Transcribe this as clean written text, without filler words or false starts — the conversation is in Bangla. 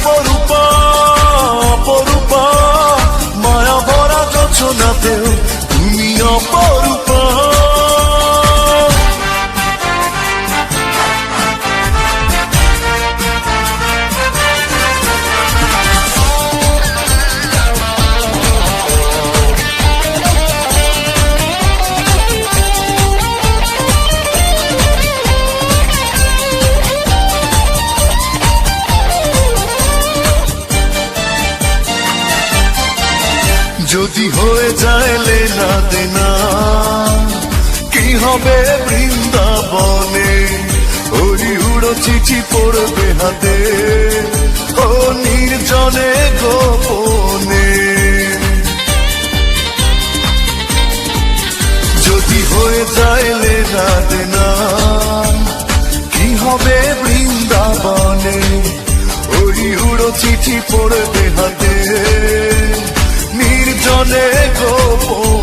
অপরূপা অপরূপা, মায়া ভরা যোছনাতেও তুমি অপরূপা। যদি হয়ে যায় লেনা দেনা, কি হবে বৃন্দাবনে? ওই উড়ো চিঠি পড়বে হাতে, ও নির্জনে গোপনে। যদি হয়ে যায় লেনা দেনা, কি হবে বৃন্দাবনে? ওই উড়ো চিঠি পড়বে হাতে, নির্জনে গোপনে।